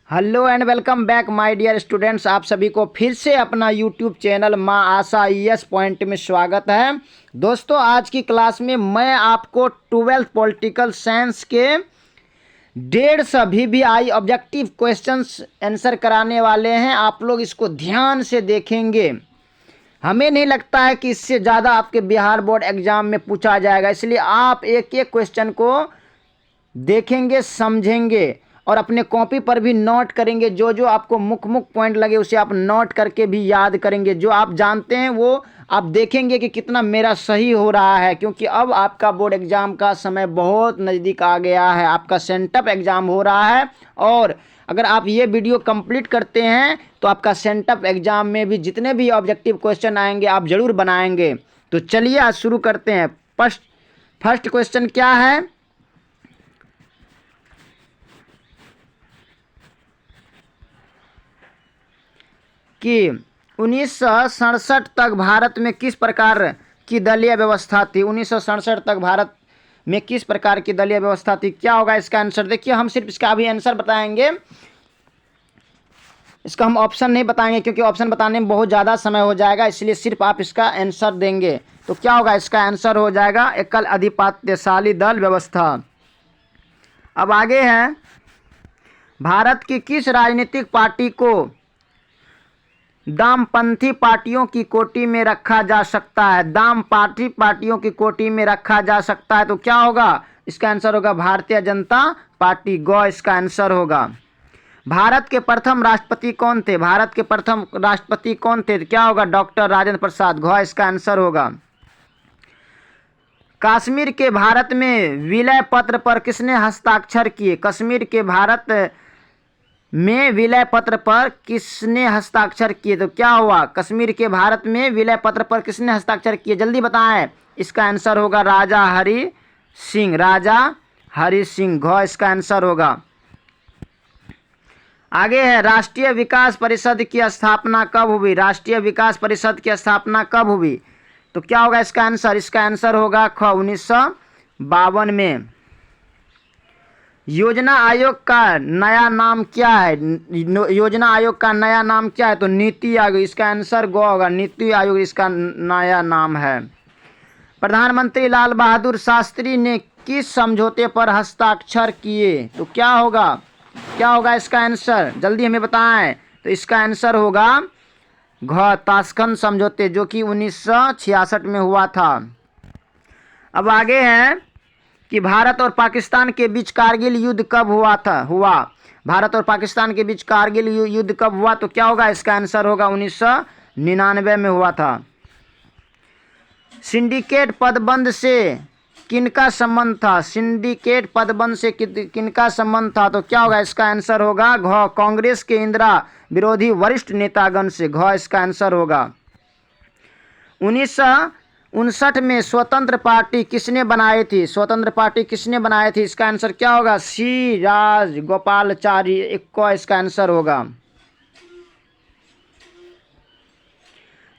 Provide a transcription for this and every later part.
Hello and welcome back my dear students. आप सभी को फिर से अपना यूट्यूब चैनल माँ आशा ईएस पॉइंट में स्वागत है। दोस्तों, आज की क्लास में मैं आपको 12th पॉलिटिकल साइंस के 150 VVI ऑब्जेक्टिव क्वेश्चंस आंसर कराने वाले हैं। आप लोग इसको ध्यान से देखेंगे। हमें नहीं लगता है कि इससे ज़्यादा आपके बिहार बोर्ड एग्जाम में पूछा जाएगा, इसलिए आप एक एक क्वेश्चन को देखेंगे, समझेंगे और अपने कॉपी पर भी नोट करेंगे। जो जो आपको मुख्य पॉइंट लगे उसे आप नोट करके भी याद करेंगे। जो आप जानते हैं वो आप देखेंगे कि कितना मेरा सही हो रहा है, क्योंकि अब आपका बोर्ड एग्ज़ाम का समय बहुत नज़दीक आ गया है। आपका सेंटअप एग्ज़ाम हो रहा है और अगर आप ये वीडियो कंप्लीट करते हैं तो आपका सेंटअप एग्ज़ाम में भी जितने भी ऑब्जेक्टिव क्वेश्चन आएंगे आप ज़रूर बनाएंगे। तो चलिए आज शुरू करते हैं। फर्स्ट क्वेश्चन क्या है कि 1967 तक भारत में किस प्रकार की दलीय व्यवस्था थी। 1967 तक भारत में किस प्रकार की दलीय व्यवस्था थी। क्या होगा इसका आंसर? देखिए, हम सिर्फ इसका अभी आंसर बताएंगे, इसका हम ऑप्शन नहीं बताएंगे क्योंकि ऑप्शन बताने में बहुत ज़्यादा समय हो जाएगा, इसलिए सिर्फ आप इसका आंसर देंगे। तो क्या होगा इसका आंसर? हो जाएगा एकल अधिपत्यशाली दल व्यवस्था। अब आगे है, भारत की किस राजनीतिक पार्टी को दामपंथी पार्टियों की कोटि में रखा जा सकता है? दामपंथी पार्टियों की कोटि में रखा जा सकता है। तो क्या होगा इसका आंसर? होगा भारतीय जनता पार्टी। गौ इसका आंसर होगा। भारत के प्रथम राष्ट्रपति कौन थे? भारत के प्रथम राष्ट्रपति कौन थे? तो क्या होगा? डॉक्टर राजेंद्र प्रसाद। घ इसका आंसर होगा। कश्मीर के भारत में विलय पत्र पर किसने हस्ताक्षर किए? कश्मीर के भारत में विलय पत्र पर किसने हस्ताक्षर किए? तो क्या हुआ? कश्मीर के भारत में विलय पत्र पर किसने हस्ताक्षर किए? जल्दी बताएं। इसका आंसर होगा राजा हरि सिंह। राजा हरि सिंह। घ इसका आंसर होगा। आगे है, राष्ट्रीय विकास परिषद की स्थापना कब हुई? राष्ट्रीय विकास परिषद की स्थापना कब हुई? तो क्या होगा इसका आंसर? इसका आंसर होगा ख 1952 में। योजना आयोग का नया नाम क्या है? योजना आयोग का नया नाम क्या है? तो नीति आयोग। इसका आंसर ग होगा। नीति आयोग इसका नया नाम है। प्रधानमंत्री लाल बहादुर शास्त्री ने किस समझौते पर हस्ताक्षर किए? तो क्या होगा? क्या होगा इसका आंसर? जल्दी हमें बताएं। तो इसका आंसर होगा घ ताशकंद समझौते, जो कि 1966 में हुआ था। अब आगे है कि भारत और पाकिस्तान के बीच कारगिल युद्ध कब हुआ? भारत और पाकिस्तान के बीच कारगिल युद्ध कब हुआ? तो क्या होगा इसका आंसर? होगा 1999 में हुआ था। सिंडिकेट पदबंध से किनका संबंध था? सिंडिकेट पदबंध से किनका संबंध था? तो क्या होगा इसका आंसर? होगा घ कांग्रेस के इंदिरा विरोधी वरिष्ठ नेतागण से। घ इसका आंसर होगा। 1959 में स्वतंत्र पार्टी किसने बनाई थी? स्वतंत्र पार्टी किसने बनाई थी? इसका आंसर क्या होगा? सी राजगोपालाचारी। को इसका आंसर होगा।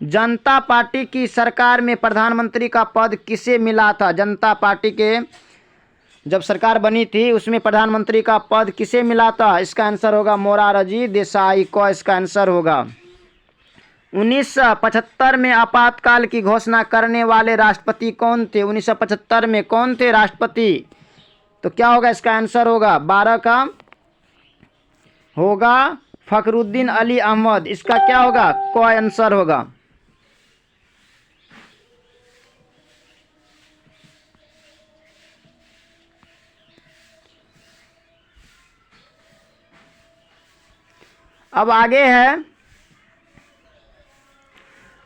जनता पार्टी की सरकार में प्रधानमंत्री का पद किसे मिला था? जनता पार्टी के जब सरकार बनी थी उसमें प्रधानमंत्री का पद किसे मिला था? इसका आंसर होगा मोरारजी देसाई। को इसका आंसर होगा। 1975 में आपातकाल की घोषणा करने वाले राष्ट्रपति कौन थे? 1975 में कौन थे राष्ट्रपति? तो क्या होगा इसका आंसर? होगा 12 का होगा फखरुद्दीन अली अहमद। इसका क्या होगा? को आंसर होगा। अब आगे है,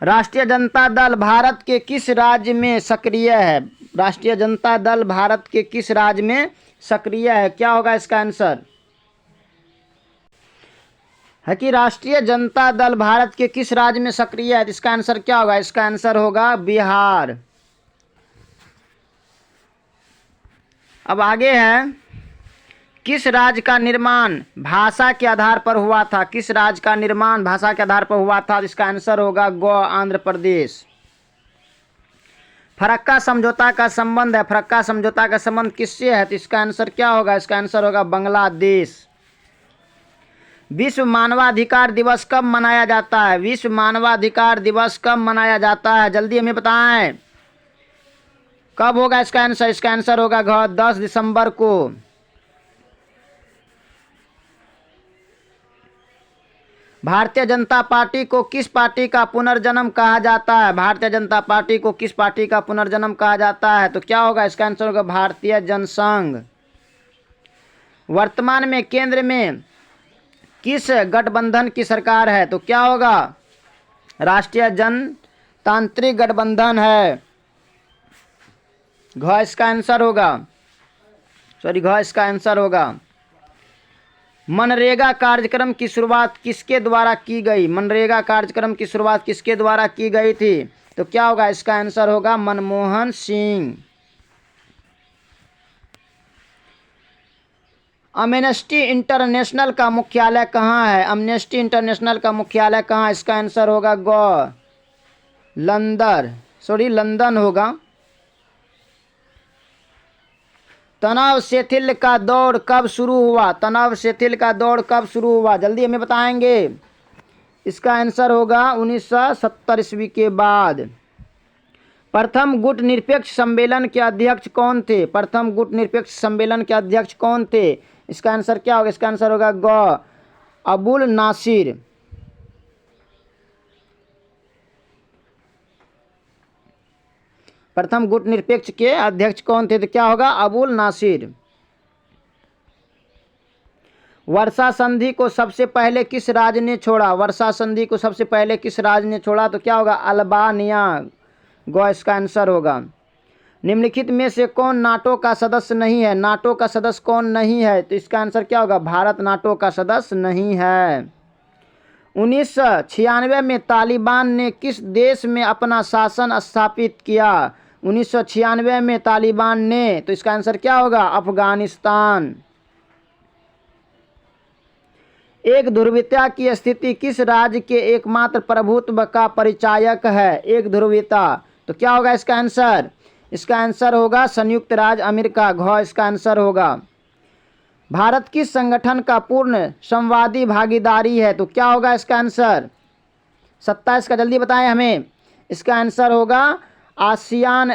राष्ट्रीय जनता दल भारत के किस राज्य में सक्रिय है? राष्ट्रीय जनता दल भारत के किस राज्य में सक्रिय है? क्या होगा इसका आंसर? है कि राष्ट्रीय जनता दल भारत के किस राज्य में सक्रिय है? इसका आंसर क्या होगा? इसका आंसर होगा बिहार। अब आगे है, किस राज्य का निर्माण भाषा के आधार पर हुआ था? किस राज्य का निर्माण भाषा के आधार पर हुआ था? इसका आंसर होगा ग आंध्र प्रदेश। फरक्का समझौता का संबंध है। फरक्का समझौता का संबंध किससे है? तो इसका आंसर क्या होगा? इसका आंसर होगा बांग्लादेश। विश्व मानवाधिकार दिवस कब मनाया जाता है? विश्व मानवाधिकार दिवस कब मनाया जाता है? जल्दी हमें बताएं, कब होगा इसका आंसर? इसका आंसर होगा 10 दिसंबर को। भारतीय जनता पार्टी को किस पार्टी का पुनर्जन्म कहा जाता है? भारतीय जनता पार्टी को किस पार्टी का पुनर्जन्म कहा जाता है? तो क्या होगा इसका आंसर? होगा भारतीय जनसंघ। वर्तमान में केंद्र में किस गठबंधन की सरकार है? तो क्या होगा? राष्ट्रीय जनतांत्रिक गठबंधन है। घ इसका आंसर होगा, घ इसका आंसर होगा। मनरेगा कार्यक्रम की शुरुआत किसके द्वारा की गई? मनरेगा कार्यक्रम की शुरुआत किसके द्वारा की गई थी? तो क्या होगा इसका आंसर? होगा मनमोहन सिंह। अम्नेस्टी इंटरनेशनल का मुख्यालय कहाँ है? अम्नेस्टी इंटरनेशनल का मुख्यालय कहाँ? इसका आंसर होगा लंदन होगा। तनाव शिथिल का दौर कब शुरू हुआ? तनाव शिथिल का दौर कब शुरू हुआ? जल्दी हमें बताएंगे। इसका आंसर होगा 1970 ईस्वी के बाद। प्रथम गुट निरपेक्ष सम्मेलन के अध्यक्ष कौन थे? प्रथम गुट निरपेक्ष सम्मेलन के अध्यक्ष कौन थे? इसका आंसर क्या होगा? इसका आंसर होगा अबुल नासिर। प्रथम गुट निरपेक्ष के अध्यक्ष कौन थे? तो क्या होगा? अबुल नासिर। वर्षा संधि को सबसे पहले किस राज्य ने छोड़ा? वर्षा संधि को सबसे पहले किस राज्य ने छोड़ा? तो क्या होगा? अल्बानिया। गो इसका आंसर होगा। निम्नलिखित में से कौन नाटो का सदस्य नहीं है? नाटो का सदस्य कौन नहीं है? तो इसका आंसर क्या होगा? भारत नाटो का सदस्य नहीं है। 1996 में तालिबान ने किस देश में अपना शासन स्थापित किया? 1996 में तालिबान ने, तो इसका आंसर क्या होगा? अफगानिस्तान। एक ध्रुवीयता की स्थिति किस राज्य के एकमात्र प्रभुत्व का परिचायक है? एक ध्रुवीयता, तो क्या होगा इसका आंसर? इसका आंसर होगा संयुक्त राज्य अमेरिका। घ इसका आंसर होगा। भारत किस संगठन का पूर्ण संवादी भागीदारी है? तो क्या होगा इसका आंसर? 27 का जल्दी बताएं हमें। इसका आंसर होगा आसियान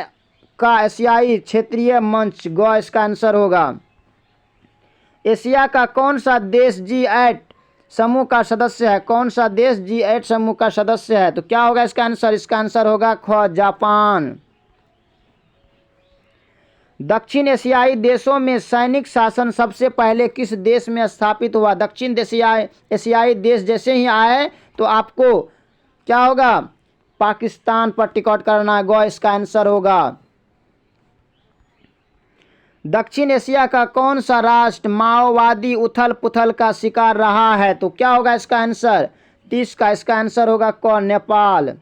का एशियाई क्षेत्रीय मंच। ग इसका आंसर होगा। एशिया का कौन सा देश G8 समूह का सदस्य है? कौन सा देश G8 समूह का सदस्य है? तो क्या होगा इसका आंसर? इसका आंसर होगा ख जापान। दक्षिण एशियाई देशों में सैनिक शासन सबसे पहले किस देश में स्थापित हुआ? दक्षिण एशियाई देश जैसे ही आए तो आपको क्या होगा? पाकिस्तान पर टिकट करना। गो इसका आंसर होगा। दक्षिण एशिया का कौन सा राष्ट्र माओवादी उथल पुथल का शिकार रहा है? तो क्या होगा इसका आंसर? 30 का इसका आंसर होगा क नेपाल।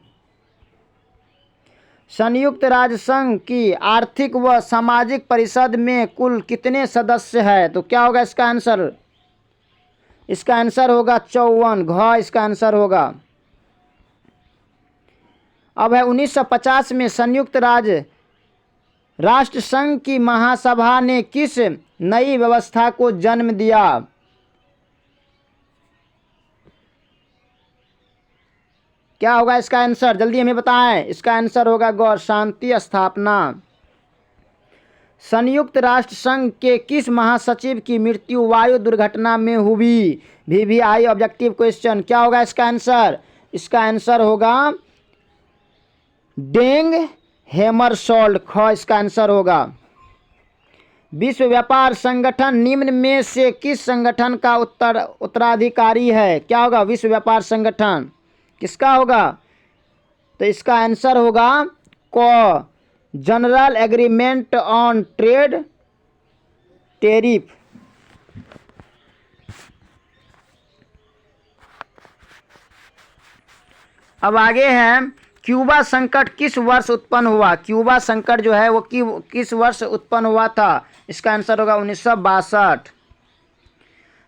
संयुक्त राज्य संघ की आर्थिक व सामाजिक परिषद में कुल कितने सदस्य हैं? तो क्या होगा इसका आंसर? इसका आंसर होगा 54। घ इसका आंसर होगा। अब है 1950 में संयुक्त राष्ट्र संघ की महासभा ने किस नई व्यवस्था को जन्म दिया? क्या होगा इसका आंसर? जल्दी हमें बताएं। इसका आंसर होगा ग शांति स्थापना। संयुक्त राष्ट्र संघ के किस महासचिव की मृत्यु वायु दुर्घटना में हुई? VVI objective question. क्या होगा इसका आंसर? इसका आंसर होगा डेंग हेमरशोल्ड। ख इसका आंसर होगा। विश्व व्यापार संगठन निम्न में से किस संगठन का उत्तराधिकारी है? क्या होगा? विश्व व्यापार संगठन किसका होगा? तो इसका आंसर होगा क general agreement on trade tariff. अब आगे है क्यूबा संकट किस वर्ष उत्पन्न हुआ? क्यूबा संकट जो है वो किस वर्ष उत्पन्न हुआ था? इसका आंसर होगा 1962।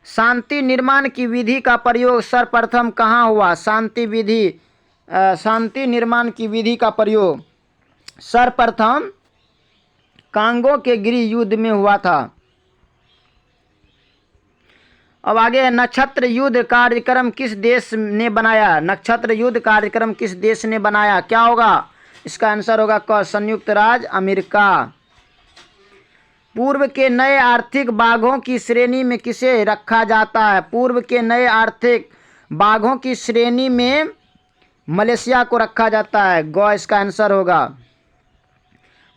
शांति निर्माण की विधि का प्रयोग सर्वप्रथम कहाँ हुआ? शांति निर्माण की विधि का प्रयोग सर्वप्रथम कांगो के गृह युद्ध में हुआ था। अब आगे है, नक्षत्र युद्ध कार्यक्रम किस देश ने बनाया? नक्षत्र युद्ध कार्यक्रम किस देश ने बनाया? क्या होगा इसका आंसर? होगा क, संयुक्त राज्य अमेरिका। पूर्व के नए आर्थिक बाघों की श्रेणी में किसे रखा जाता है? पूर्व के नए आर्थिक बाघों की श्रेणी में मलेशिया को रखा जाता है। ग इसका आंसर होगा।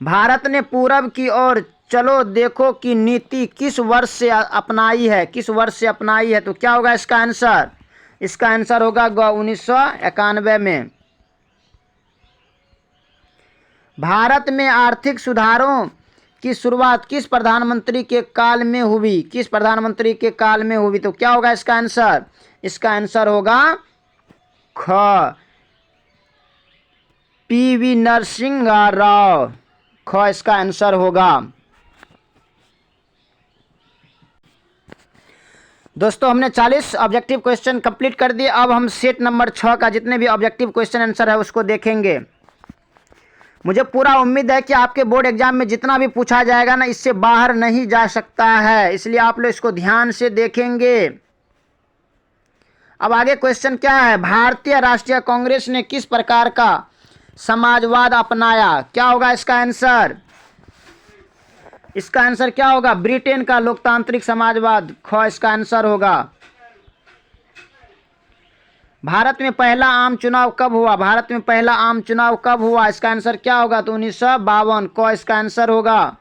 भारत ने पूरब की ओर चलो देखो की नीति किस वर्ष से अपनाई है? किस वर्ष से अपनाई है? तो क्या होगा इसका आंसर? इसका आंसर होगा ग, 1991 में। भारत में आर्थिक सुधारों की शुरुआत किस प्रधानमंत्री के काल में हुई? किस प्रधानमंत्री के काल में हुई? तो क्या होगा इसका आंसर? इसका आंसर होगा ख, पीवी नरसिंह राव। ख इसका आंसर होगा। दोस्तों हमने 40 ऑब्जेक्टिव क्वेश्चन कंप्लीट कर दिए। अब हम सेट नंबर 6 का जितने भी ऑब्जेक्टिव क्वेश्चन आंसर है उसको देखेंगे। मुझे पूरा उम्मीद है कि आपके बोर्ड एग्जाम में जितना भी पूछा जाएगा ना, इससे बाहर नहीं जा सकता है, इसलिए आप लोग इसको ध्यान से देखेंगे। अब आगे क्वेश्चन क्या है? भारतीय राष्ट्रीय कांग्रेस ने किस प्रकार का समाजवाद अपनाया? क्या होगा इसका आंसर? इसका आंसर क्या होगा? ब्रिटेन का लोकतांत्रिक समाजवाद। ख इसका आंसर होगा। भारत में पहला आम चुनाव कब हुआ? भारत में पहला आम चुनाव कब हुआ? इसका आंसर क्या होगा? तो 1952। क इसका आंसर होगा।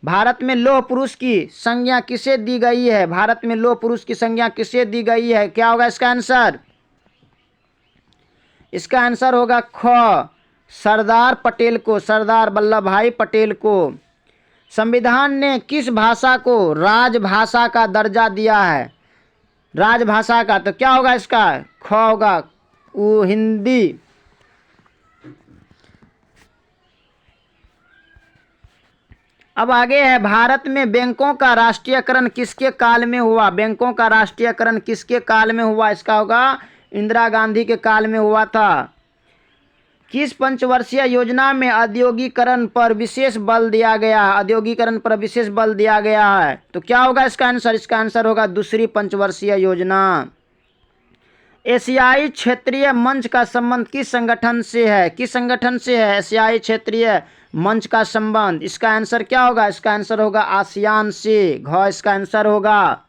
भारत में लौह पुरुष की संज्ञा किसे दी गई है? भारत में लौह पुरुष की संज्ञा किसे दी गई है? क्या होगा इसका आंसर? इसका आंसर होगा ख, सरदार पटेल को, सरदार वल्लभ भाई पटेल को। संविधान ने किस भाषा को राजभाषा का दर्जा दिया है? राजभाषा का, तो क्या होगा इसका? ख होगा, वो हिंदी। अब आगे है, भारत में बैंकों का राष्ट्रीयकरण किसके काल में हुआ? बैंकों का राष्ट्रीयकरण किसके काल में हुआ? इसका होगा इंदिरा गांधी के काल में हुआ था। किस पंचवर्षीय योजना में औद्योगिकरण पर विशेष बल दिया गया है? औद्योगिकरण पर विशेष बल दिया गया है, तो क्या होगा इसका आंसर? इसका आंसर होगा दूसरी पंचवर्षीय योजना। एशियाई क्षेत्रीय मंच का संबंध किस संगठन से है? किस संगठन से है एशियाई क्षेत्रीय मंच का संबंध? इसका आंसर क्या होगा? इसका आंसर होगा आसियान से। घ इसका आंसर होगा।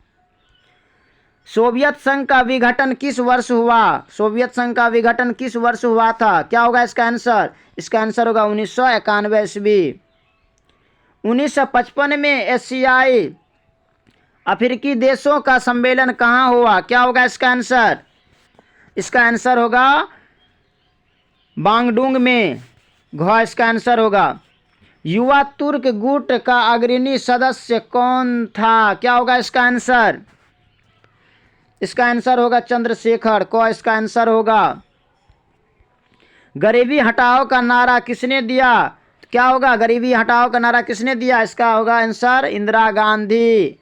सोवियत संघ का विघटन किस वर्ष हुआ? सोवियत संघ का विघटन किस वर्ष हुआ था? क्या होगा इसका आंसर? इसका आंसर होगा 1991 ईस्वी। 1955 में एशियाई अफ्रीकी देशों का सम्मेलन कहाँ हुआ? क्या होगा इसका आंसर? इसका आंसर होगा बांगडुंग में। घ इसका आंसर होगा। युवा तुर्क गुट का अग्रणी सदस्य कौन था? क्या होगा इसका आंसर? इसका आंसर होगा चंद्रशेखर। क इसका आंसर होगा। गरीबी हटाओ का नारा किसने दिया? क्या होगा? गरीबी हटाओ का नारा किसने दिया? इसका होगा आंसर इंदिरा गांधी।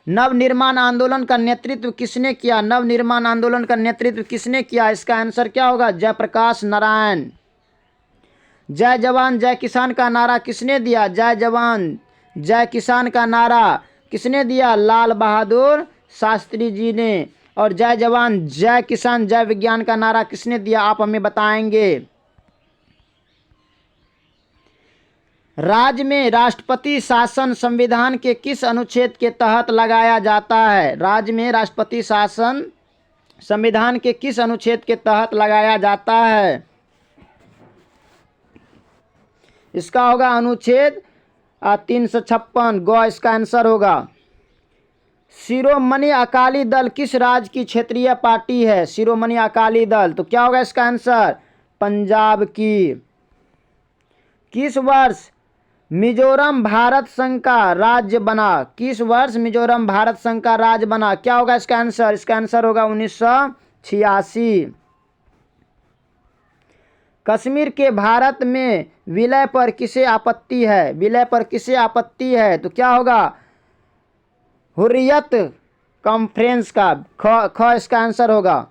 नवनिर्माण आंदोलन का नेतृत्व किसने किया? नवनिर्माण आंदोलन का नेतृत्व किसने किया? इसका आंसर क्या होगा? जयप्रकाश नारायण। जय जवान जय किसान का नारा किसने दिया? जय जवान जय किसान का नारा किसने दिया? लाल बहादुर शास्त्री जी ने। और जय जवान जय किसान जय विज्ञान का नारा किसने दिया? आप हमें बताएंगे। राज्य में राष्ट्रपति शासन संविधान के किस अनुच्छेद के तहत लगाया जाता है? राज्य में राष्ट्रपति शासन संविधान के किस अनुच्छेद के तहत लगाया जाता है? इसका होगा अनुच्छेद 356। ग इसका आंसर होगा। शिरोमणि अकाली दल किस राज्य की क्षेत्रीय पार्टी है? शिरोमणि अकाली दल, तो क्या होगा इसका आंसर? पंजाब की। किस वर्ष मिजोरम भारत संघ का राज्य बना? किस वर्ष मिजोरम भारत संघ का राज्य बना? क्या होगा इसका आंसर? इसका आंसर होगा 1986। कश्मीर के भारत में विलय पर किसे आपत्ति है? विलय पर किसे आपत्ति है? तो क्या होगा? हुर्रियत कॉन्फ्रेंस का। ख इसका आंसर होगा।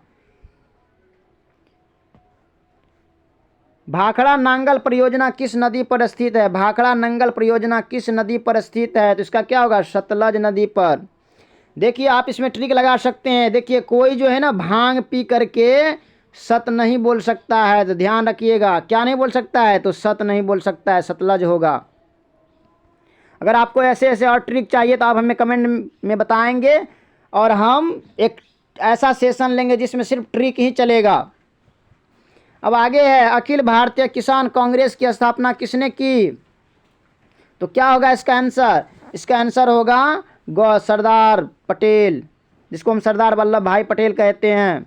भाखड़ा नांगल परियोजना किस नदी पर स्थित है? भाखड़ा नांगल परियोजना किस नदी पर स्थित है? तो इसका क्या होगा? सतलज नदी पर। देखिए आप इसमें ट्रिक लगा सकते हैं। देखिए कोई जो है ना भांग पी करके सत नहीं बोल सकता है, तो ध्यान रखिएगा। क्या नहीं बोल सकता है? तो सत नहीं बोल सकता है, सतलज होगा। अगर आपको ऐसे ऐसे और ट्रिक चाहिए तो आप हमें कमेंट में बताएंगे, और हम एक ऐसा सेशन लेंगे जिसमें सिर्फ ट्रिक ही चलेगा। अब आगे है, अखिल भारतीय किसान कांग्रेस की स्थापना किसने की? तो क्या होगा इसका आंसर? इसका आंसर होगा सरदार पटेल, जिसको हम सरदार वल्लभ भाई पटेल कहते हैं।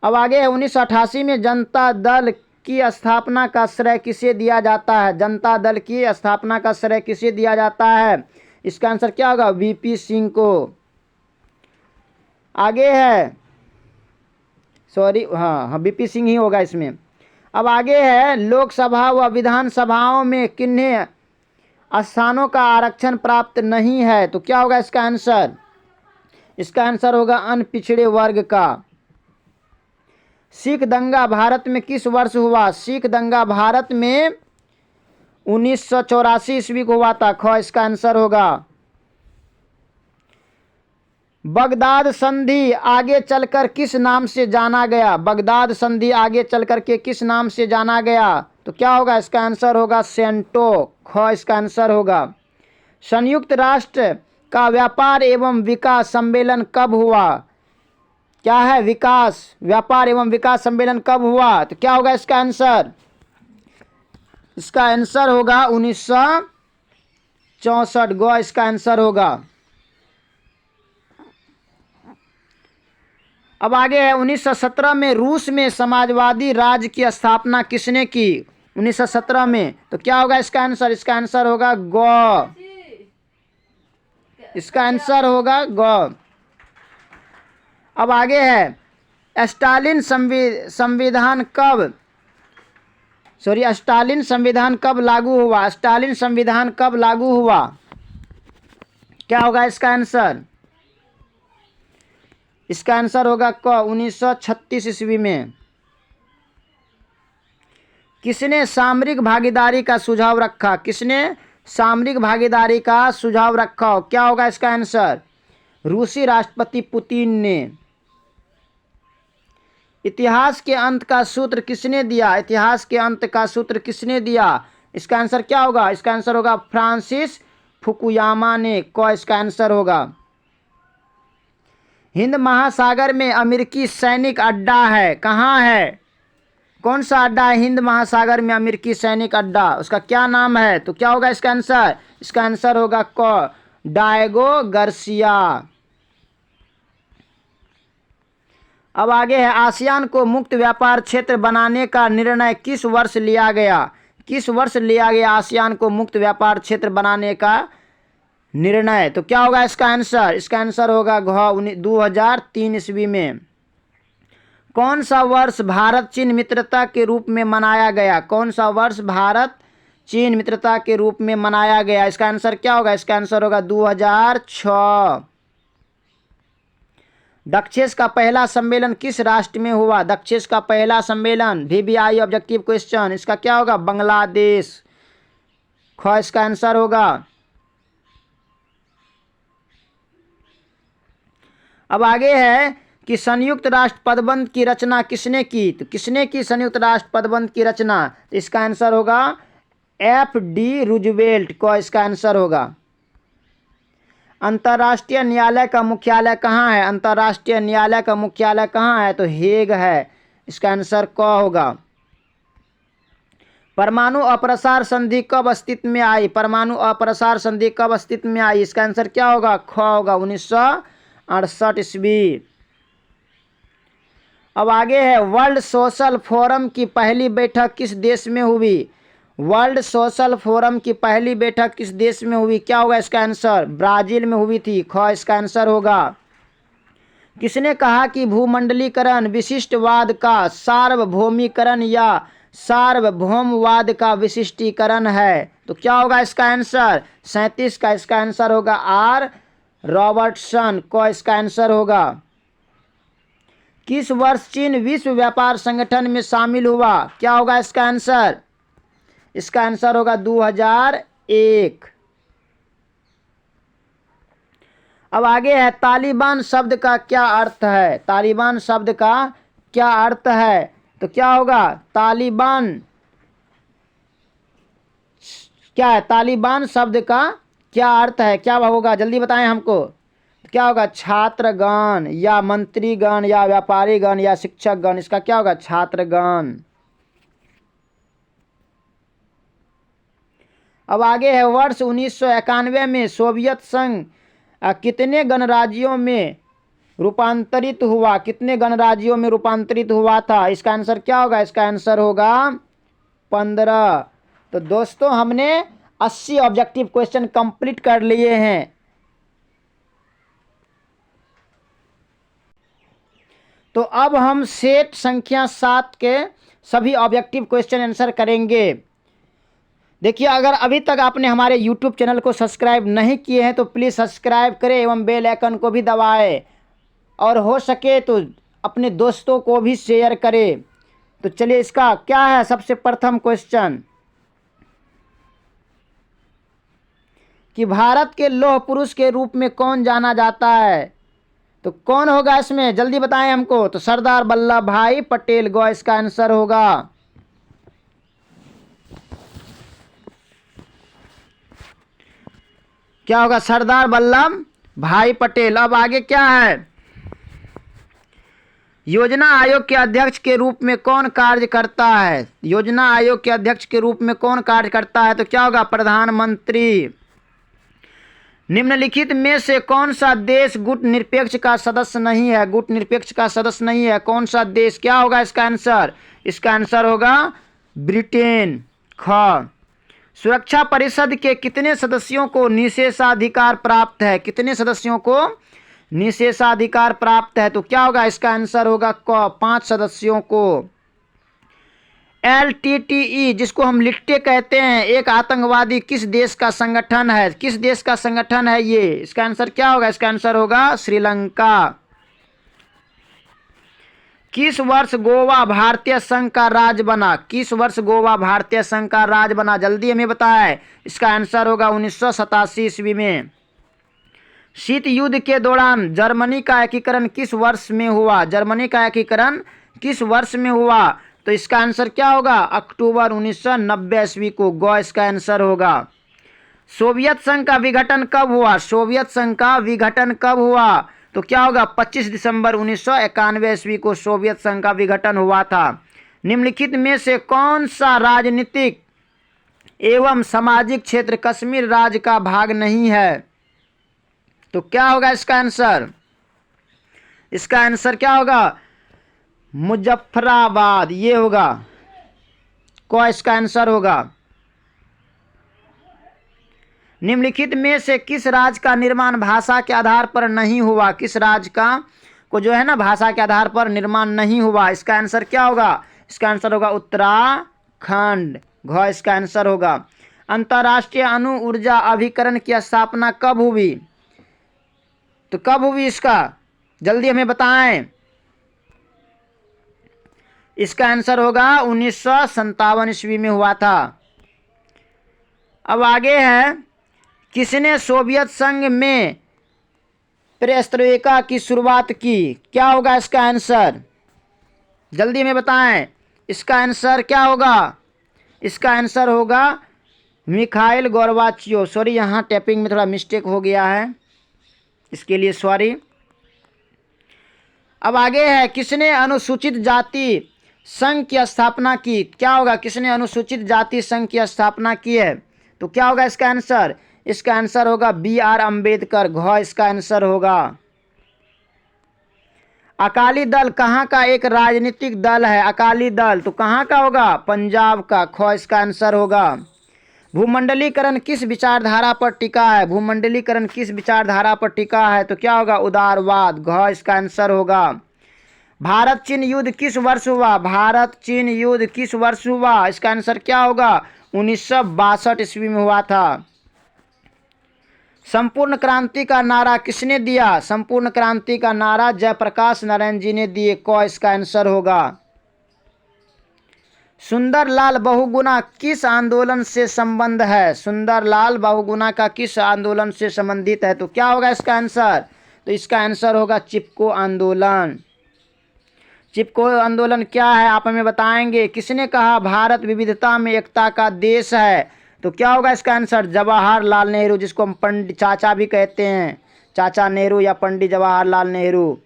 अब आगे है, 1988 में जनता दल की स्थापना का श्रेय किसे दिया जाता है? जनता दल की स्थापना का श्रेय किसे दिया जाता है? इसका आंसर क्या होगा? वीपी सिंह को। आगे है, सॉरी, हाँ वीपी सिंह ही होगा इसमें। अब आगे है, लोकसभा व विधानसभाओं में किन्हें स्थानों का आरक्षण प्राप्त नहीं है? तो क्या होगा इसका आंसर? इसका आंसर होगा अनपिछड़े वर्ग का। सिख दंगा भारत में किस वर्ष हुआ? सिख दंगा भारत में 1984 ईस्वी को हुआ था। ख इसका आंसर होगा। बगदाद संधि आगे चलकर किस नाम से जाना गया? बगदाद संधि आगे चलकर के किस नाम से जाना गया? तो क्या होगा इसका आंसर? होगा सेंटो। ख इसका आंसर होगा। संयुक्त राष्ट्र का व्यापार एवं विकास सम्मेलन कब हुआ? क्या है? विकास, व्यापार एवं विकास सम्मेलन कब हुआ? तो क्या होगा इसका आंसर? इसका आंसर होगा 1964। ग इसका आंसर होगा। अब आगे है, 1917 में रूस में समाजवादी राज्य की स्थापना किसने की? 1917 में। तो क्या होगा इसका आंसर? इसका आंसर होगा ग। इसका आंसर होगा ग। अब आगे है, स्टालिन संविधान कब लागू हुआ? स्टालिन संविधान कब लागू हुआ? क्या होगा इसका आंसर? इसका आंसर होगा क 1936 ईस्वी में। किसने सामरिक भागीदारी का सुझाव रखा? किसने सामरिक भागीदारी का सुझाव रखा? क्या होगा इसका आंसर? रूसी राष्ट्रपति पुतिन ने। इतिहास के अंत का सूत्र किसने दिया? इतिहास के अंत का सूत्र किसने दिया? इसका आंसर क्या होगा? इसका आंसर होगा फ्रांसिस फुकुयामा ने। क इसका आंसर होगा। हिंद महासागर में अमेरिकी सैनिक अड्डा है, कहाँ है? कौन सा अड्डा है हिंद महासागर में अमेरिकी सैनिक अड्डा? उसका क्या नाम है? तो क्या होगा इसका आंसर? इसका आंसर होगा क डायगो गार्सिया। अब आगे है, आसियान को मुक्त व्यापार क्षेत्र बनाने का निर्णय किस वर्ष लिया गया? किस वर्ष लिया गया आसियान को मुक्त व्यापार क्षेत्र बनाने का निर्णय? तो क्या होगा इसका आंसर? इसका आंसर होगा घ 2003 ईस्वी में। कौन सा वर्ष भारत चीन मित्रता के रूप में मनाया गया? कौन सा वर्ष भारत चीन मित्रता के रूप में मनाया गया? इसका आंसर क्या होगा? इसका आंसर होगा 2006। दक्षेस का पहला सम्मेलन किस राष्ट्र में हुआ? दक्षेस का पहला सम्मेलन, VVI ऑब्जेक्टिव क्वेश्चन, इसका क्या होगा? बांग्लादेश। ख इसका आंसर होगा। अब आगे है कि संयुक्त राष्ट्र पदबंध की रचना किसने की? तो किसने की संयुक्त राष्ट्र पदबंध की रचना? तो इसका आंसर होगा FD रूजवेल्ट। क इसका आंसर होगा। अंतर्राष्ट्रीय न्यायालय का मुख्यालय कहाँ है? अंतर्राष्ट्रीय न्यायालय का मुख्यालय कहाँ है? तो हेग है। इसका आंसर क होगा। परमाणु अप्रसार संधि कब अस्तित्व में आई? परमाणु अप्रसार संधि कब अस्तित्व में आई? इसका आंसर क्या होगा? ख होगा 1968 ईस्वी। अब आगे है, वर्ल्ड सोशल फोरम की पहली बैठक किस देश में हुई? वर्ल्ड सोशल फोरम की पहली बैठक किस देश में हुई? क्या होगा इसका आंसर? ब्राजील में हुई थी। ख इसका आंसर होगा। किसने कहा कि भूमंडलीकरण विशिष्टवाद का सार्वभौमिकरण या सार्वभौमवाद का विशिष्टीकरण है? तो क्या होगा इसका आंसर? 37 का इसका आंसर होगा R रॉबर्टसन। क इसका आंसर होगा। किस वर्ष चीन विश्व व्यापार संगठन में शामिल हुआ? क्या होगा इसका आंसर? इसका आंसर होगा 2001। अब आगे है, तालिबान शब्द का क्या अर्थ है? तालिबान शब्द का क्या अर्थ है? तो क्या होगा? तालिबान क्या है? तालिबान शब्द का क्या अर्थ है? क्या होगा? जल्दी बताएं हमको। क्या होगा? छात्रगण या मंत्रीगण या व्यापारीगण या शिक्षकगण। इसका क्या होगा? छात्रगण। अब आगे है, वर्ष 1991 में सोवियत संघ कितने गणराज्यों में रूपांतरित हुआ? कितने गणराज्यों में रूपांतरित हुआ था? इसका आंसर क्या होगा? इसका आंसर होगा 15। तो दोस्तों हमने 80 ऑब्जेक्टिव क्वेश्चन कंप्लीट कर लिए हैं। तो अब हम सेट संख्या 7 के सभी ऑब्जेक्टिव क्वेश्चन आंसर करेंगे। देखिए, अगर अभी तक आपने हमारे YouTube चैनल को सब्सक्राइब नहीं किए हैं तो प्लीज़ सब्सक्राइब करें एवं बेल आइकन को भी दबाएं, और हो सके तो अपने दोस्तों को भी शेयर करें। तो चलिए, इसका क्या है? सबसे प्रथम क्वेश्चन कि भारत के लौह पुरुष के रूप में कौन जाना जाता है? तो कौन होगा इसमें? जल्दी बताएं हमको। तो सरदार वल्लभ भाई पटेल गो इसका आंसर होगा। क्या होगा? सरदार वल्लभ भाई पटेल। अब आगे क्या है? योजना आयोग के अध्यक्ष के रूप में कौन कार्य करता है? योजना आयोग के अध्यक्ष के रूप में कौन कार्य करता है? तो क्या होगा? प्रधानमंत्री। निम्नलिखित में से कौन सा देश गुट निरपेक्ष का सदस्य नहीं है? गुट निरपेक्ष का सदस्य नहीं है कौन सा देश? क्या होगा इसका आंसर? इसका आंसर होगा ब्रिटेन। ख, सुरक्षा परिषद के कितने सदस्यों को निषेधाधिकार प्राप्त है? कितने सदस्यों को निषेधाधिकार प्राप्त है? तो क्या होगा? इसका आंसर होगा क, 5 सदस्यों को। LTTE जिसको हम लिट्टे कहते हैं, एक आतंकवादी किस देश का संगठन है? किस देश का संगठन है ये? इसका आंसर क्या होगा? इसका आंसर होगा श्रीलंका। किस वर्ष गोवा भारतीय संघ का राज्य बना? किस वर्ष गोवा भारतीय संघ का राज्य बना? जल्दी हमें बताएं। इसका आंसर होगा 1987 ईस्वी में। शीत युद्ध के दौरान जर्मनी का एकीकरण किस वर्ष में हुआ? जर्मनी का एकीकरण किस वर्ष में हुआ? तो इसका आंसर क्या होगा? अक्टूबर 1990 ईस्वी को गो इसका आंसर होगा। सोवियत संघ का विघटन कब हुआ? सोवियत संघ का विघटन कब हुआ? तो क्या होगा? 25 दिसंबर 1991 ईस्वी को सोवियत संघ का विघटन हुआ था। निम्नलिखित में से कौन सा राजनीतिक एवं सामाजिक क्षेत्र कश्मीर राज्य का भाग नहीं है? तो क्या होगा इसका आंसर? इसका आंसर क्या होगा? मुजफ्फराबाद, ये होगा। को इसका आंसर होगा। निम्नलिखित में से किस राज्य का निर्माण भाषा के आधार पर नहीं हुआ? किस राज्य का को जो है ना भाषा के आधार पर निर्माण नहीं हुआ? इसका आंसर क्या होगा? इसका आंसर होगा उत्तराखंड। घ इसका आंसर होगा। अंतर्राष्ट्रीय अणु ऊर्जा अभिकरण की स्थापना कब हुई? तो कब हुई इसका? जल्दी हमें बताएं। इसका आंसर होगा 1957 ईस्वी में हुआ था। अब आगे है, किसने सोवियत संघ में पेरेस्ट्रोइका की शुरुआत की? क्या होगा इसका आंसर? जल्दी में बताएं। इसका आंसर क्या होगा? इसका आंसर होगा मिखाइल गोर्बाचेव। सॉरी, यहाँ टाइपिंग में थोड़ा मिस्टेक हो गया है, इसके लिए सॉरी। अब आगे है, किसने अनुसूचित जाति संघ की स्थापना की? क्या होगा? किसने अनुसूचित जाति संघ की स्थापना की है? तो क्या होगा इसका आंसर? इसका आंसर होगा BR अम्बेडकर। घ इसका आंसर होगा। अकाली दल कहाँ का एक राजनीतिक दल है? अकाली दल तो कहाँ का होगा? पंजाब का। ख इसका आंसर होगा। भूमंडलीकरण किस विचारधारा पर टिका है? भूमंडलीकरण किस विचारधारा पर टिका है? तो क्या होगा? उदारवाद। घ इसका आंसर होगा। भारत चीन युद्ध किस वर्ष हुआ? भारत चीन युद्ध किस वर्ष हुआ? इसका आंसर क्या होगा? 1962 ईस्वी में हुआ था। संपूर्ण क्रांति का नारा किसने दिया? संपूर्ण क्रांति का नारा जयप्रकाश नारायण जी ने दिए। क इसका आंसर होगा। सुंदरलाल बहुगुणा किस आंदोलन से संबंध है? सुंदरलाल बहुगुणा का किस आंदोलन से संबंधित है? तो क्या होगा इसका आंसर? तो इसका आंसर होगा चिपको आंदोलन। चिपको आंदोलन क्या है आप हमें बताएंगे? किसने कहा भारत विविधता में एकता का देश है? तो क्या होगा इसका आंसर? जवाहरलाल नेहरू, जिसको हम पंडित चाचा भी कहते हैं, चाचा नेहरू या पंडित जवाहरलाल नेहरू।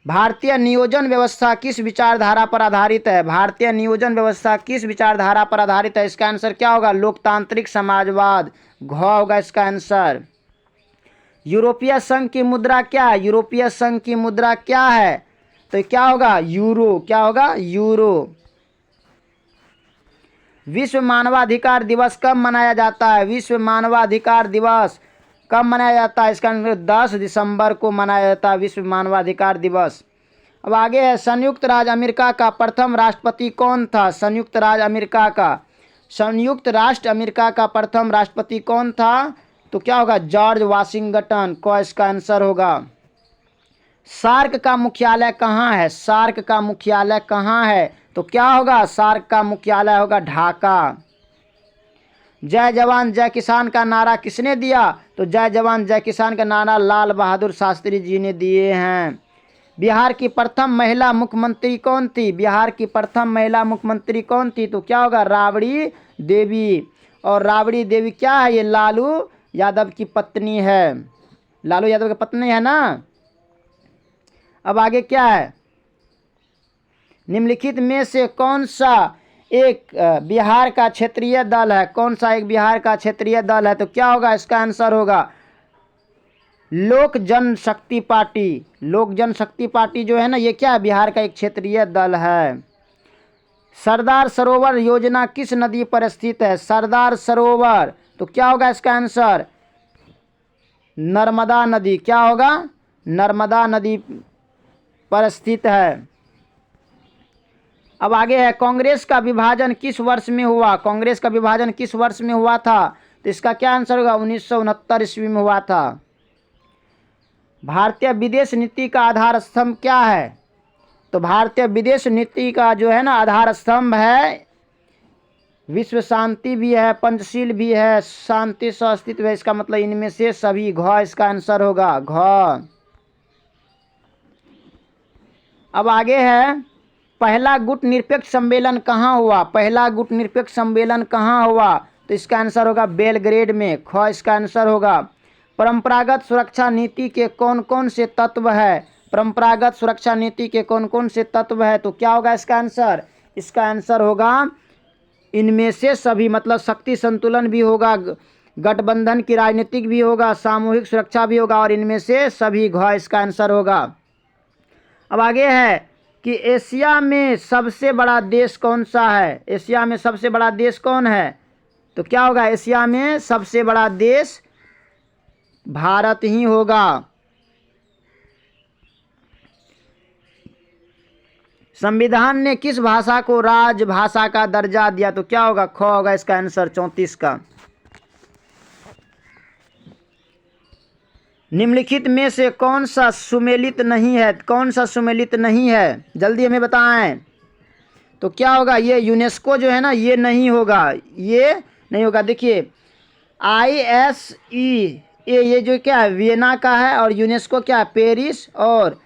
भारतीय नियोजन व्यवस्था किस विचारधारा पर आधारित है? भारतीय नियोजन व्यवस्था किस विचारधारा पर आधारित है? इसका आंसर क्या होगा? लोकतांत्रिक समाजवाद। घ होगा इसका आंसर। यूरोपीय संघ की मुद्रा क्या है? यूरोपीय संघ की मुद्रा क्या है? तो क्या होगा? यूरो। क्या होगा? यूरो। विश्व मानवाधिकार दिवस कब मनाया जाता है? विश्व मानवाधिकार दिवस कब मनाया जाता है? इसका आंसर 10 दिसंबर को मनाया जाता है विश्व मानवाधिकार दिवस। अब आगे है, संयुक्त राज्य अमेरिका का प्रथम राष्ट्रपति कौन था? संयुक्त राज्य अमेरिका का प्रथम राष्ट्रपति कौन था? तो क्या होगा? George Washington. को इसका आंसर होगा। सार्क का मुख्यालय कहाँ है? सार्क का मुख्यालय कहाँ है? तो क्या होगा? सार्क का मुख्यालय होगा ढाका। जय जवान जय किसान का नारा किसने दिया? तो जय जवान जय किसान का नारा लाल बहादुर शास्त्री जी ने दिए हैं। बिहार की प्रथम महिला मुख्यमंत्री कौन थी? बिहार की प्रथम महिला मुख्यमंत्री कौन थी? तो क्या होगा? राबड़ी देवी। और राबड़ी देवी क्या है? ये लालू यादव की पत्नी है। लालू यादव की पत्नी है ना। अब आगे क्या है? निम्नलिखित में से कौन सा एक बिहार का क्षेत्रीय दल है? कौन सा एक बिहार का क्षेत्रीय दल है? तो क्या होगा? इसका आंसर होगा लोक जनशक्ति पार्टी। लोक जनशक्ति पार्टी जो है ना, ये क्या है? बिहार का एक क्षेत्रीय दल है। सरदार सरोवर योजना किस नदी पर स्थित है? सरदार सरोवर। तो क्या होगा इसका आंसर? नर्मदा नदी। क्या होगा? नर्मदा नदी पर स्थित है। अब आगे है, कांग्रेस का विभाजन किस वर्ष में हुआ? कांग्रेस का विभाजन किस वर्ष में हुआ था? तो इसका क्या आंसर होगा? 1969 ईस्वी में हुआ था। भारतीय विदेश नीति का आधार स्तंभ क्या है? तो भारतीय विदेश नीति का जो है ना आधार स्तंभ है विश्व शांति भी है, पंचशील भी है, शांति सह अस्तित्व है। इसका मतलब इनमें से सभी। घ इसका आंसर होगा। घ। अब आगे है, पहला गुट निरपेक्ष सम्मेलन कहाँ हुआ? पहला गुट निरपेक्ष सम्मेलन कहाँ हुआ? तो इसका आंसर होगा बेलग्रेड में। ख इसका आंसर होगा। परंपरागत सुरक्षा नीति के कौन कौन से तत्व है? परंपरागत सुरक्षा नीति के कौन कौन से तत्व है? तो क्या होगा इसका आंसर? इसका आंसर होगा इनमें से सभी। मतलब शक्ति संतुलन भी होगा, गठबंधन की राजनीतिक भी होगा, सामूहिक सुरक्षा भी होगा, और इनमें से सभी। घ इसका आंसर होगा। अब आगे है कि एशिया में सबसे बड़ा देश कौन सा है? एशिया में सबसे बड़ा देश कौन है? तो क्या होगा? एशिया में सबसे बड़ा देश भारत ही होगा। संविधान ने किस भाषा को राजभाषा का दर्जा दिया? तो क्या होगा? ख होगा इसका आंसर 34 का। निम्नलिखित में से कौन सा सुमेलित नहीं है? कौन सा सुमेलित नहीं है? जल्दी हमें बताएं। तो क्या होगा? ये यूनेस्को जो है ना, ये नहीं होगा। ये नहीं होगा। देखिए ISE ये जो क्या है? वियना का है। और यूनेस्को क्या है? पेरिस। और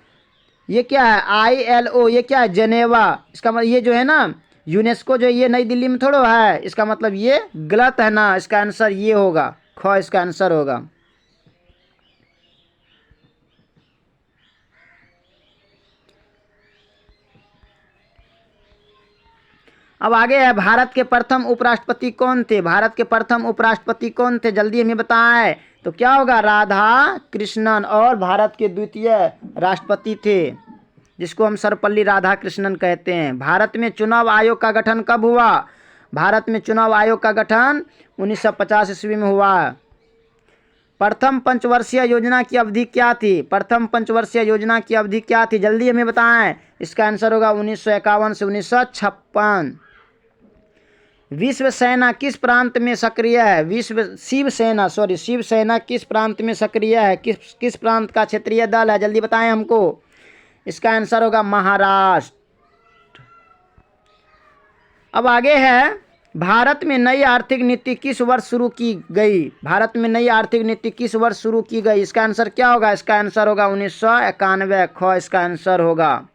ये क्या है? ILO ये क्या है? जेनेवा। इसका मतलब ये जो है ना यूनेस्को जो है ये नई दिल्ली में थोड़ा है। इसका मतलब ये गलत है ना। इसका आंसर ये होगा। ख इसका आंसर होगा। अब आगे है, भारत के प्रथम उपराष्ट्रपति कौन थे? भारत के प्रथम उपराष्ट्रपति कौन थे? जल्दी हमें बताएं। तो क्या होगा? राधा कृष्णन। और भारत के द्वितीय राष्ट्रपति थे जिसको हम सर्वपल्ली राधाकृष्णन कहते हैं। भारत में चुनाव आयोग का गठन कब हुआ? भारत में चुनाव आयोग का गठन 1950 ईस्वी में हुआ। प्रथम पंचवर्षीय योजना की अवधि क्या थी? प्रथम पंचवर्षीय योजना की अवधि क्या थी? जल्दी हमें बताएं। इसका आंसर होगा 1951 से 1956। विश्व सेना किस प्रांत में सक्रिय है? शिवसेना किस प्रांत में सक्रिय है? किस प्रांत का क्षेत्रीय दल है? जल्दी बताएं हमको। इसका आंसर होगा महाराष्ट्र। अब आगे है, भारत में नई आर्थिक नीति किस वर्ष शुरू की गई? भारत में नई आर्थिक नीति किस वर्ष शुरू की गई? इसका आंसर क्या होगा? इसका आंसर होगा 1991। ख इसका आंसर होगा।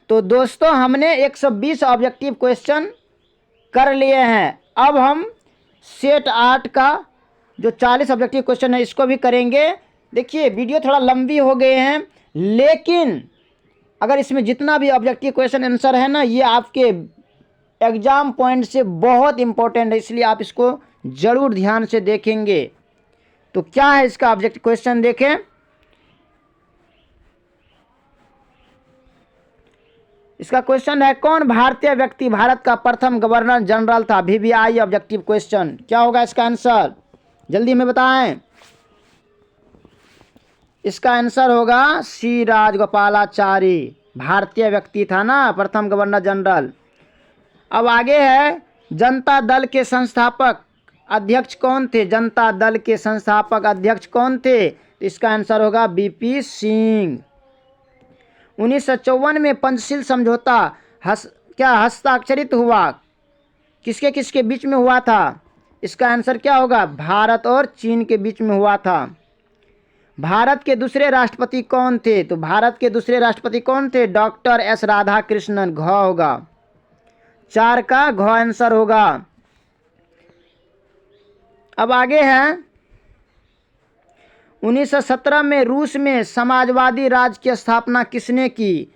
तो दोस्तों हमने 120 ऑब्जेक्टिव क्वेश्चन कर लिए हैं। अब हम सेट 8 का जो 40 ऑब्जेक्टिव क्वेश्चन है इसको भी करेंगे। देखिए वीडियो थोड़ा लंबी हो गए हैं, लेकिन अगर इसमें जितना भी ऑब्जेक्टिव क्वेश्चन आंसर है ना, ये आपके एग्जाम पॉइंट से बहुत इंपॉर्टेंट है, इसलिए आप इसको ज़रूर ध्यान से देखेंगे। तो क्या है इसका ऑब्जेक्टिव क्वेश्चन देखें। इसका क्वेश्चन है, कौन भारतीय व्यक्ति भारत का प्रथम गवर्नर जनरल था? VVI objective question. क्या होगा इसका आंसर? जल्दी में बताएं। इसका आंसर होगा सी राजगोपालाचारी। भारतीय व्यक्ति था ना प्रथम गवर्नर जनरल। अब आगे है, जनता दल के संस्थापक अध्यक्ष कौन थे? जनता दल के संस्थापक अध्यक्ष कौन थे? तो इसका आंसर होगा BP सिंह। 1954 में पंचशील समझौता हस्ताक्षरित हुआ? किसके किसके बीच में हुआ था? इसका आंसर क्या होगा? भारत और चीन के बीच में हुआ था। भारत के दूसरे राष्ट्रपति कौन थे? तो भारत के दूसरे राष्ट्रपति कौन थे? Doctor S Radhakrishnan. घ होगा, 4 का घ आंसर होगा। अब आगे है, 1917 में रूस में समाजवादी राज्य की स्थापना किसने की?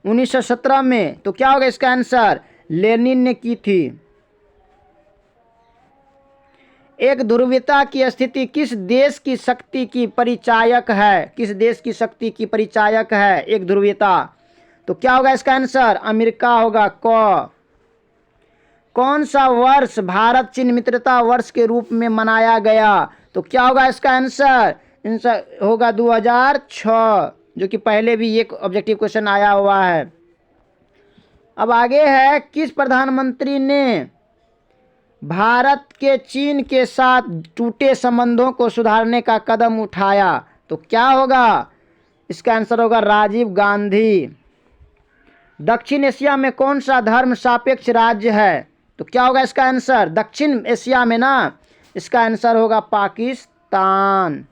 1917 में, तो क्या होगा इसका आंसर? लेनिन ने की थी। एक ध्रुवीयता की स्थिति किस देश की शक्ति की परिचायक है? किस देश की शक्ति की परिचायक है एक ध्रुवीयता? तो क्या होगा इसका आंसर? अमेरिका होगा। क कौन सा वर्ष भारत चीन मित्रता वर्ष के रूप में मनाया गया? तो क्या होगा इसका आंसर? आंसर होगा 2006, जो कि पहले भी एक ऑब्जेक्टिव क्वेश्चन आया हुआ है। अब आगे है, किस प्रधानमंत्री ने भारत के चीन के साथ टूटे संबंधों को सुधारने का कदम उठाया? तो क्या होगा इसका आंसर? होगा राजीव गांधी। दक्षिण एशिया में कौन सा धर्म सापेक्ष राज्य है? तो क्या होगा इसका आंसर? दक्षिण एशिया में ना, इसका आंसर होगा पाकिस्तान।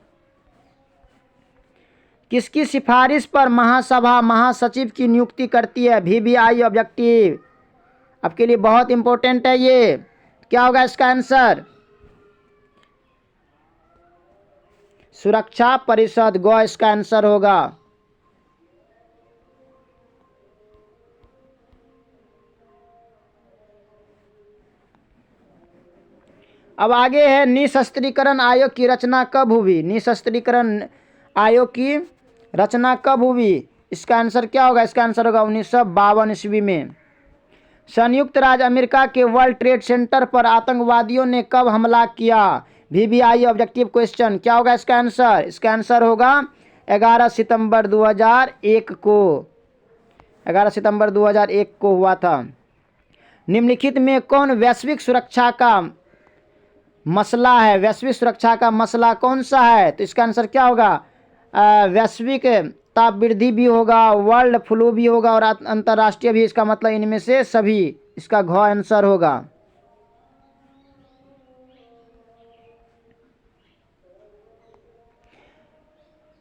किसकी सिफारिश पर महासभा महासचिव की नियुक्ति करती है? VVI ऑब्जेक्टिव आपके लिए बहुत इंपॉर्टेंट है ये। क्या होगा इसका आंसर? सुरक्षा परिषद। ग इसका आंसर होगा। अब आगे है, निशस्त्रीकरण आयोग की रचना कब हुई? निशस्त्रीकरण आयोग की रचना कब हुई? इसका आंसर क्या होगा? इसका आंसर होगा 1952 ईस्वी में। संयुक्त राज्य अमेरिका के वर्ल्ड ट्रेड सेंटर पर आतंकवादियों ने कब हमला किया? VVI objective question. क्या होगा इसका आंसर? इसका आंसर होगा 11 सितंबर 2001 को। 11 सितंबर 2001 को हुआ था। निम्नलिखित में कौन वैश्विक सुरक्षा का मसला है? वैश्विक सुरक्षा का मसला कौन सा है? तो इसका आंसर क्या होगा? वैश्विक ताप वृद्धि भी होगा, वर्ल्ड फ्लू भी होगा और अंतर्राष्ट्रीय भी। इसका मतलब इनमें से सभी। इसका घ आंसर होगा।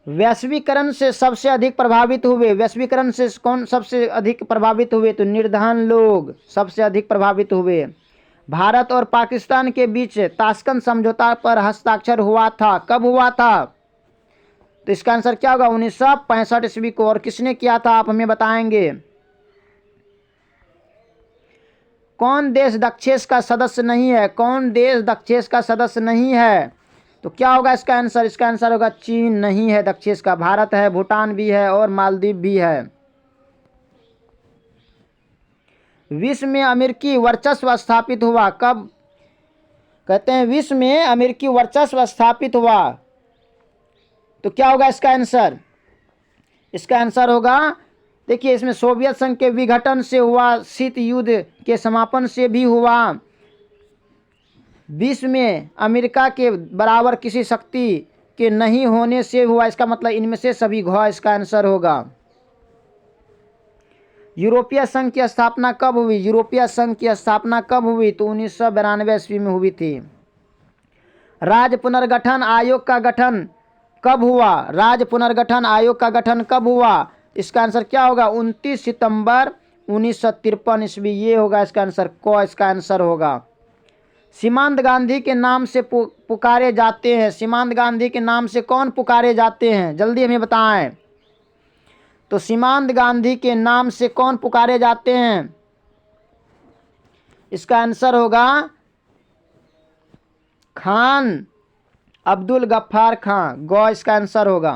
वैश्वीकरण से सबसे अधिक प्रभावित हुए? वैश्वीकरण से कौन सबसे अधिक प्रभावित हुए? तो निर्धन लोग सबसे अधिक प्रभावित हुए। भारत और पाकिस्तान के बीच ताशकंद समझौता पर हस्ताक्षर हुआ था? कब हुआ था? तो इसका आंसर क्या होगा? 1965 ईस्वी को। और किसने किया था आप हमें बताएंगे। कौन देश दक्षेस का सदस्य नहीं है? कौन देश दक्षेस का सदस्य नहीं है? तो क्या होगा इसका आंसर? इसका आंसर होगा चीन नहीं है दक्षेस का। भारत है, भूटान भी है और मालदीव भी है। विश्व में अमेरिकी वर्चस्व स्थापित हुआ कब? कहते हैं विश्व में अमेरिकी वर्चस्व स्थापित हुआ। तो क्या होगा इसका आंसर? इसका आंसर होगा, देखिए इसमें सोवियत संघ के विघटन से हुआ, शीत युद्ध के समापन से भी हुआ। विश्व में अमेरिका के बराबर किसी शक्ति के नहीं होने से हुआ, इसका मतलब इनमें से सभी घ इसका आंसर होगा। यूरोपीय संघ की स्थापना कब हुई? यूरोपीय संघ की स्थापना कब हुई? तो 1992 ईस्वी में हुई थी। राज्य पुनर्गठन आयोग का गठन कब हुआ? राज्य पुनर्गठन आयोग का गठन कब हुआ? इसका आंसर क्या होगा? 29 सितंबर 1953 ईस्वी। ये होगा इसका आंसर, क इसका आंसर होगा। सीमांत गांधी के नाम से पुकारे जाते हैं। सीमांत गांधी के नाम से कौन पुकारे जाते हैं? जल्दी हमें बताएं। तो सीमांत गांधी के नाम से कौन पुकारे जाते हैं? इसका आंसर होगा खान अब्दुल गफ्फार खान। ग इसका आंसर होगा।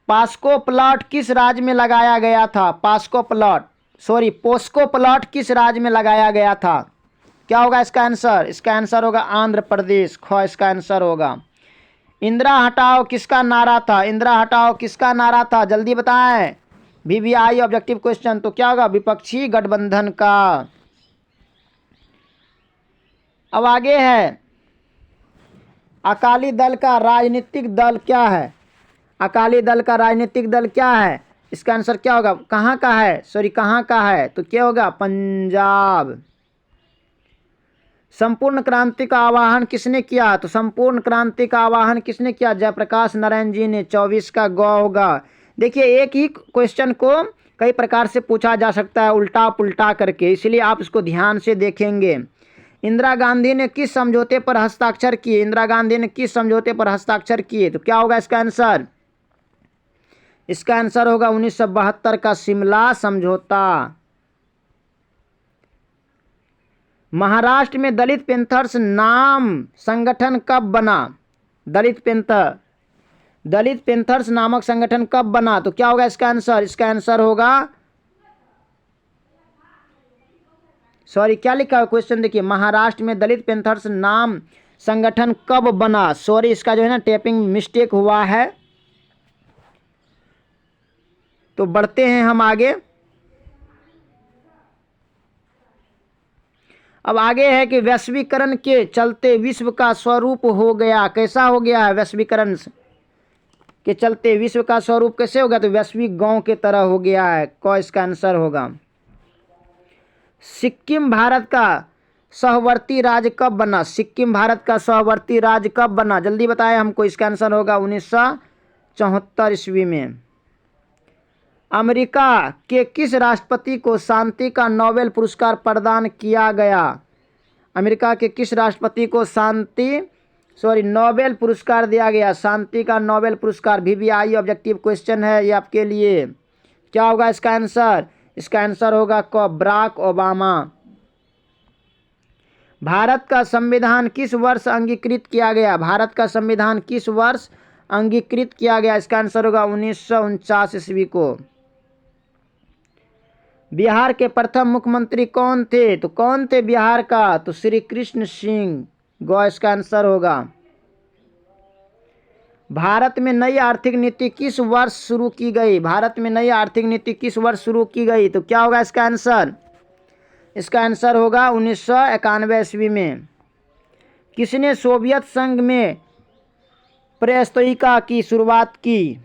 पास्को प्लॉट किस राज्य में लगाया गया था? पोस्को प्लॉट किस राज्य में लगाया गया था? क्या होगा इसका आंसर? इसका आंसर होगा आंध्र प्रदेश। ख इसका आंसर होगा। इंदिरा हटाओ किसका नारा था? इंदिरा हटाओ किसका नारा था? जल्दी बताएं। VVI objective question. तो क्या होगा? विपक्षी गठबंधन का। अब आगे है, अकाली दल का राजनीतिक दल क्या है? अकाली दल का राजनीतिक दल क्या है? इसका आंसर क्या होगा? कहाँ का है? कहाँ का है? तो क्या होगा? पंजाब। संपूर्ण क्रांति का आह्वान किसने किया? तो संपूर्ण क्रांति का आह्वान किसने किया? जयप्रकाश नारायण जी ने। 24 का ग होगा। देखिए, एक ही क्वेश्चन को कई प्रकार से पूछा जा सकता है, उल्टा पुल्टा करके, इसलिए आप इसको ध्यान से देखेंगे। इंदिरा गांधी ने किस समझौते पर हस्ताक्षर किए? इंदिरा गांधी ने किस समझौते पर हस्ताक्षर किए? तो क्या होगा इसका आंसर? इसका आंसर होगा 1972 का शिमला समझौता। महाराष्ट्र में दलित पैंथर्स नाम संगठन कब बना? दलित पैंथर्स नामक संगठन कब बना? तो क्या होगा इसका आंसर? इसका आंसर होगा, क्या लिखा है क्वेश्चन देखिए, महाराष्ट्र में दलित पैंथर्स नाम संगठन कब बना? इसका जो है ना टाइपिंग मिस्टेक हुआ है। तो बढ़ते हैं हम आगे। अब आगे है कि वैश्वीकरण के चलते विश्व का स्वरूप हो गया। कैसा हो गया है? वैश्वीकरण के चलते विश्व का स्वरूप कैसे हो गया? तो वैश्विक गांव के तरह हो गया है। क इसका आंसर होगा। सिक्किम भारत का सहवर्ती राज्य कब बना? सिक्किम भारत का सहवर्ती राज्य कब बना? जल्दी बताएं हमको। इसका आंसर होगा 1974 ईस्वी में। अमेरिका के किस राष्ट्रपति को शांति का नोबेल पुरस्कार प्रदान किया गया? अमेरिका के किस राष्ट्रपति को नोबेल पुरस्कार दिया गया? शांति का नोबेल पुरस्कार। VVI ऑब्जेक्टिव क्वेश्चन है ये आपके लिए। क्या होगा इसका आंसर? इसका आंसर होगा क बराक ओबामा। भारत का संविधान किस वर्ष अंगीकृत किया गया? भारत का संविधान किस वर्ष अंगीकृत किया गया? इसका आंसर होगा 1949 ईस्वी को। बिहार के प्रथम मुख्यमंत्री कौन थे? तो कौन थे बिहार का? तो श्री कृष्ण सिंह। ग इसका आंसर होगा। भारत में नई आर्थिक नीति किस वर्ष शुरू की गई? भारत में नई आर्थिक नीति किस वर्ष शुरू की गई? तो क्या होगा इसका आंसर? इसका आंसर होगा 1991 ईस्वी में। किसने सोवियत संघ में पेरेस्ट्रोइका की शुरुआत की?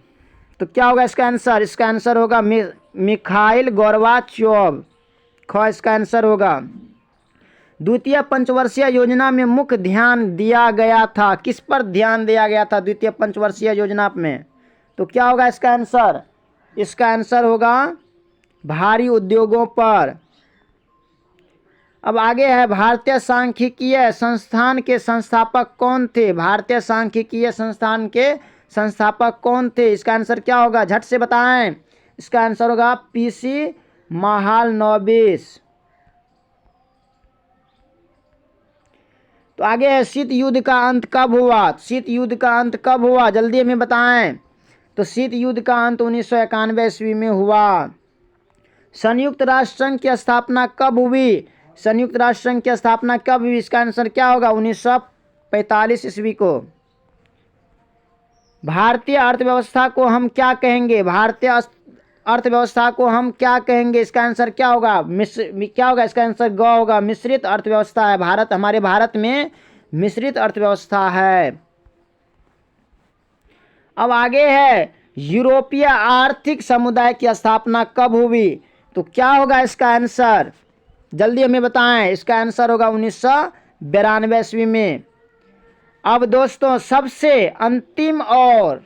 तो क्या होगा इसका आंसर? इसका आंसर होगा मिखाइल गोर्बाचोव। ख इसका आंसर होगा। द्वितीय पंचवर्षीय योजना में मुख्य ध्यान दिया गया था। किस पर ध्यान दिया गया था द्वितीय पंचवर्षीय योजना में? तो क्या होगा इसका आंसर? इसका आंसर होगा भारी उद्योगों पर। अब आगे है, भारतीय सांख्यिकीय संस्थान के संस्थापक कौन थे? भारतीय सांख्यिकीय संस्थान के संस्थापक कौन थे? इसका आंसर क्या होगा? झट से बताएं। इसका आंसर होगा PC महालनोबिस। तो आगे है, शीत युद्ध का अंत कब हुआ? शीत युद्ध का अंत कब हुआ? जल्दी हमें बताएं। तो शीत युद्ध का अंत 1991 ईस्वी में हुआ। संयुक्त राष्ट्र संघ की स्थापना कब हुई? संयुक्त राष्ट्र संघ की स्थापना कब हुई? इसका आंसर क्या होगा? 1945 ईस्वी को। भारतीय अर्थव्यवस्था को हम क्या कहेंगे? भारतीय अर्थव्यवस्था को हम क्या कहेंगे? इसका आंसर क्या होगा? क्या होगा इसका आंसर? ग होगा। मिश्रित अर्थव्यवस्था है भारत। हमारे भारत में मिश्रित अर्थव्यवस्था है। अब आगे है, यूरोपीय आर्थिक समुदाय की स्थापना कब हुई? तो क्या होगा इसका आंसर? जल्दी हमें बताएं। इसका आंसर होगा 1992 ईस्वी में। अब दोस्तों सबसे अंतिम और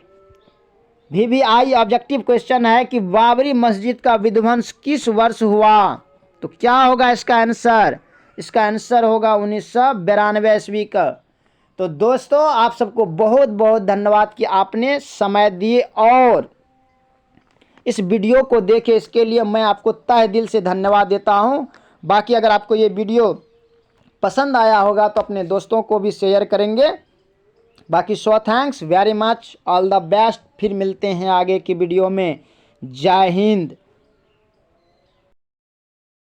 VVI ऑब्जेक्टिव क्वेश्चन है कि बाबरी मस्जिद का विध्वंस किस वर्ष हुआ? तो क्या होगा इसका आंसर? इसका आंसर होगा 1992 ईस्वी का। तो दोस्तों आप सबको बहुत बहुत धन्यवाद कि आपने समय दिए और इस वीडियो को देखे, इसके लिए मैं आपको तहे दिल से धन्यवाद देता हूं। बाकी अगर आपको ये वीडियो पसंद आया होगा तो अपने दोस्तों को भी शेयर करेंगे। बाकी so thanks very much, all the best. फिर मिलते हैं आगे की वीडियो में। जय हिंद।